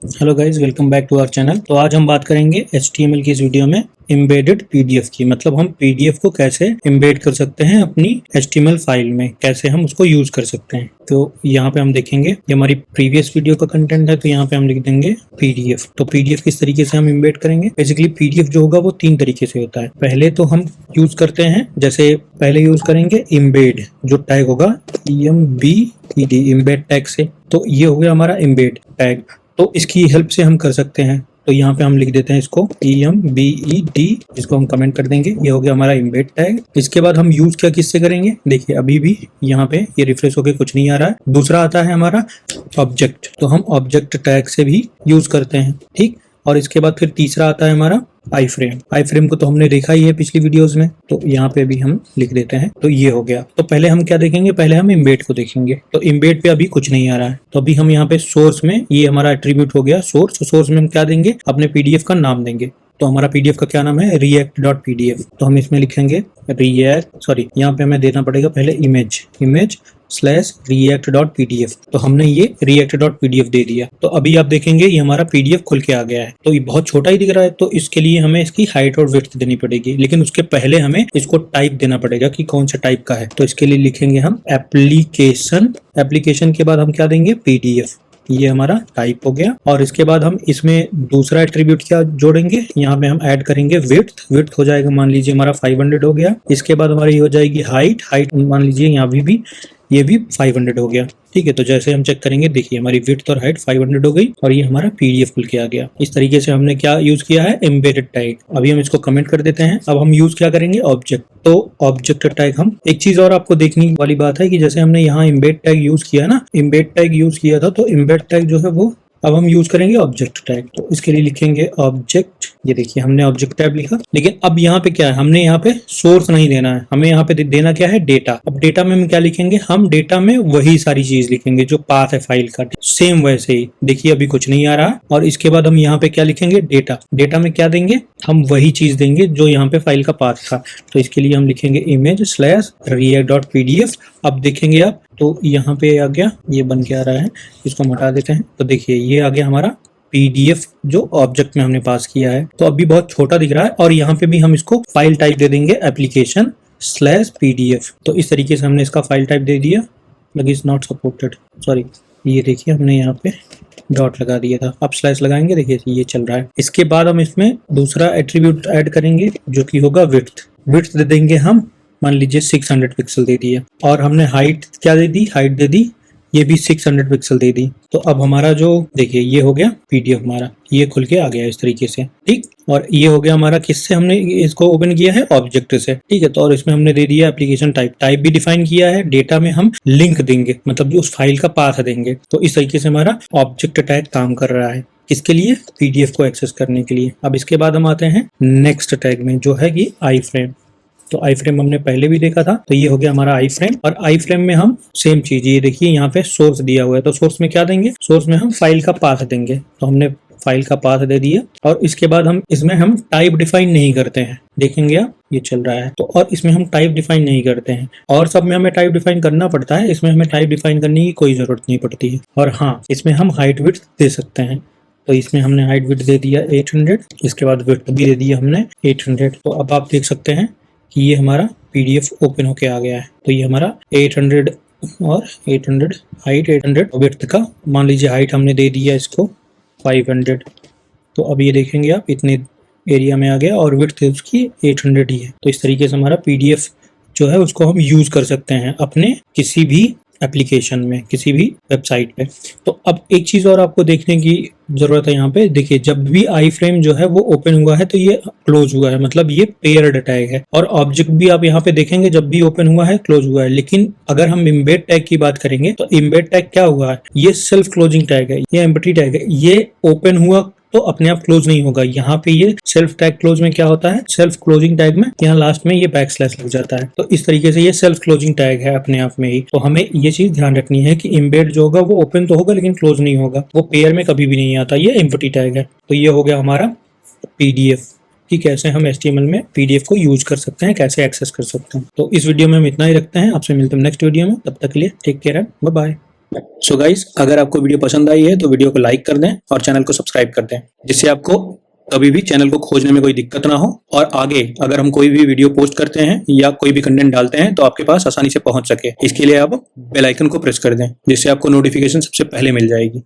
Hello guys, welcome back to our channel. तो आज हम बात करेंगे HTML की इस वीडियो में एम्बेडेड PDF की। मतलब हम PDF को कैसे एम्बेड कर सकते हैं अपनी HTML फाइल में, कैसे हम उसको यूज कर सकते हैं। तो यहाँ पे हम देखेंगे, ये हमारी प्रीवियस वीडियो का कंटेंट है, तो यहाँ पे हम लिख देंगे PDF। तो PDF किस तरीके से हम एम्बेड करेंगे। बेसिकली PDF जो होगा वो 3 तरीके से होता है। पहले तो हम यूज करते हैं, जैसे पहले यूज करेंगे एम्बेड, जो टैग होगा EMBED, एम्बेड टैग से। तो ये हो गया हमारा एम्बेड टैग। तो इसकी हेल्प से हम कर सकते हैं। तो यहाँ पे हम लिख देते हैं इसको EMBED, इसको हम कमेंट कर देंगे। ये हो गया हमारा एम्बेड टैग। इसके बाद हम यूज क्या किससे करेंगे, देखिए अभी भी यहाँ पे ये रिफ्रेश होके कुछ नहीं आ रहा है। दूसरा आता है हमारा ऑब्जेक्ट, तो हम ऑब्जेक्ट टैग से भी यूज करते हैं, ठीक। और इसके बाद फिर तीसरा आता है हमारा आई फ्रेम को तो हमने देखा ही है पिछली वीडियोस में, तो यहाँ पे भी हम लिख देते हैं। तो ये हो गया। तो पहले हम क्या देखेंगे, पहले हम एम्बेड को देखेंगे। तो एम्बेड पे अभी कुछ नहीं आ रहा है, तो अभी हम यहाँ पे सोर्स में, ये हमारा एट्रीब्यूट हो गया सोर्स में हम क्या देंगे, अपने PDF का नाम देंगे। तो हमारा PDF का क्या नाम है, react.pdf। तो हम इसमें लिखेंगे यहाँ पे हमें देना पड़ेगा पहले image/react.pdf। तो हमने ये react.pdf दे दिया। तो अभी आप देखेंगे ये हमारा PDF खुल के आ गया है। तो ये बहुत छोटा ही दिख रहा है, तो इसके लिए हमें इसकी हाइट और विड्थ देनी पड़ेगी, लेकिन उसके पहले हमें इसको टाइप देना पड़ेगा कि कौन सा टाइप का है। तो इसके लिए लिखेंगे हम एप्लीकेशन के बाद हम क्या देंगे, PDF। ये हमारा टाइप हो गया। और इसके बाद हम इसमें दूसरा एट्रीब्यूट क्या जोड़ेंगे, यहाँ पे हम ऐड करेंगे विड्थ हो जाएगा, मान लीजिए हमारा 500 हो गया। इसके बाद हमारी हो जाएगी हाइट मान लीजिए यहाँ भी ये भी 500 हो गया, ठीक है। तो जैसे हम चेक करेंगे, देखिए हमारी विड्थ और हाइट 500 हो गई और ये हमारा PDF खुल के आ गया। इस तरीके से हमने क्या यूज किया है, एम्बेडेड टैग। अभी हम इसको कमेंट कर देते हैं। अब हम यूज क्या करेंगे, ऑब्जेक्ट। तो ऑब्जेक्ट टैग हम, एक चीज और आपको देखने वाली बात है कि जैसे हमने यहाँ एम्बेड टैग यूज किया ना, एम्बेड टैग यूज किया था, तो एम्बेड टैग जो है वो अब हम यूज करेंगे ऑब्जेक्ट टैग। तो इसके लिए लिखेंगे ऑब्जेक्ट। ये देखिए हमने ऑब्जेक्ट टैग लिखा, लेकिन अब यहाँ पे क्या है, हमने यहाँ पे सोर्स नहीं देना है, हमें यहाँ पे देना क्या है, डेटा। अब डेटा में हम क्या लिखेंगे, हम डेटा में वही सारी चीज लिखेंगे जो पाथ है फाइल का, सेम वैसे ही। देखिए अभी कुछ नहीं आ रहा। और इसके बाद हम यहाँ पे क्या लिखेंगे, डेटा में क्या देंगे, हम वही चीज देंगे जो यहाँ पे फाइल का पाथ था। तो इसके लिए हम लिखेंगे image/react.pdf। अब देखेंगे आप, तो यहाँ पे आ गया, ये बन के आ रहा है, इसको हम हटा देते हैं। तो देखिए ये आ गया हमारा PDF जो ऑब्जेक्ट में हमने पास किया है। तो अभी बहुत छोटा दिख रहा है, और यहाँ पे भी हम इसको फाइल टाइप दे देंगे application/PDF। तो इस तरीके से हमने इसका फाइल टाइप दे दिया, लग इज नॉट सपोर्टेड, सॉरी। ये देखिए हमने यहाँ पे डॉट लगा दिया था, अब स्लैश लगाएंगे, देखिए ये चल रहा है। इसके बाद हम इसमें दूसरा एट्रीब्यूट ऐड करेंगे जो कि होगा विड्थ दे देंगे हम, मान लीजिए 600 पिक्सल दे दिया। और हमने हाइट क्या दे दी, हाइट दे दी, ये भी 600 पिक्सल दे दी। तो अब हमारा जो देखिए ये हो गया PDF हमारा, ये खुल के आ गया इस तरीके से, ठीक। और ये हो गया हमारा, किससे हमने इसको ओपन किया है, ऑब्जेक्ट से, ठीक है। तो और इसमें हमने दे दिया एप्लीकेशन टाइप भी डिफाइन किया है। डेटा में हम लिंक देंगे, मतलब जो उस फाइल का पाथ देंगे। तो इस तरीके से हमारा ऑब्जेक्ट टैग काम कर रहा है, किसके लिए, PDF को एक्सेस करने के लिए। अब इसके बाद हम आते हैं नेक्स्ट टैग में, जो है कि आई फ्रेम। तो आई फ्रेम हमने पहले भी देखा था, तो ये हो गया हमारा आई फ्रेम। और आई फ्रेम में हम सेम चीज, ये देखिए यहाँ पे सोर्स दिया हुआ है, तो सोर्स में क्या देंगे, सोर्स में हम फाइल का पाथ देंगे। तो हमने फाइल का पाथ दे दिया। और इसके बाद हम इसमें हम टाइप डिफाइन नहीं करते हैं, देखेंगे आप ये चल रहा है। तो और इसमें हम टाइप डिफाइन नहीं करते हैं, और सब में हमें टाइप डिफाइन करना पड़ता है, इसमें हमें टाइप डिफाइन करने की कोई जरूरत नहीं पड़ती है। और हाँ, इसमें हम हाइट विड्थ दे सकते हैं। तो इसमें हमने हाइट विड्थ दे दिया 800, इसके बाद विड्थ भी दे दिया हमने 800। तो अब आप देख सकते हैं कि ये हमारा PDF ओपन होके आ गया है। तो ये हमारा 800 और 800 हाइट, 800 विड्थ का, मान लीजिए हाइट हमने दे दिया इसको 500। तो अब ये देखेंगे आप, इतने एरिया में आ गया, और विड्थ उसकी 800 ही है। तो इस तरीके से हमारा PDF जो है उसको हम यूज कर सकते हैं अपने किसी भी एप्लीकेशन में, किसी भी वेबसाइट पे। तो अब एक चीज और आपको देखने की जरूरत है यहाँ पे, देखिए जब भी आई फ्रेम जो है वो ओपन हुआ है तो ये क्लोज हुआ है, मतलब ये पेयर्ड टैग है। और ऑब्जेक्ट भी आप यहाँ पे देखेंगे, जब भी ओपन हुआ है क्लोज हुआ है। लेकिन अगर हम एम्बेड टैग की बात करेंगे, तो एम्बेड टैग क्या हुआ है, ये सेल्फ क्लोजिंग टैग है, ये एम्प्टी टैग है। ये ओपन हुआ तो अपने आप क्लोज नहीं होगा। यहाँ पे ये सेल्फ टैग क्लोज में क्या होता है, सेल्फ क्लोजिंग टैग में यहाँ लास्ट में ये बैकस्लैश लग जाता है। तो इस तरीके से ये सेल्फ क्लोजिंग टैग है अपने आप में ही। तो हमें ये चीज ध्यान रखनी है कि एम्बेड जो होगा वो ओपन तो होगा लेकिन क्लोज नहीं होगा, वो पेयर में कभी भी नहीं आता, ये एम्प्टी टैग है। तो ये हो गया हमारा PDF कि कैसे हम HTML में PDF को यूज कर सकते हैं, कैसे एक्सेस कर सकते हैं। तो इस वीडियो में हम इतना ही रखते हैं, आपसे मिलते हैं नेक्स्ट वीडियो में। तब तक के लिए take care and bye bye. So guys, अगर आपको वीडियो पसंद आई है तो वीडियो को लाइक कर दें और चैनल को सब्सक्राइब कर दें, जिससे आपको कभी भी चैनल को खोजने में कोई दिक्कत ना हो और आगे अगर हम कोई भी वीडियो पोस्ट करते हैं या कोई भी कंटेंट डालते हैं तो आपके पास आसानी से पहुंच सके। इसके लिए आप बेल आइकन को प्रेस कर दें, जिससे आपको नोटिफिकेशन सबसे पहले मिल जाएगी।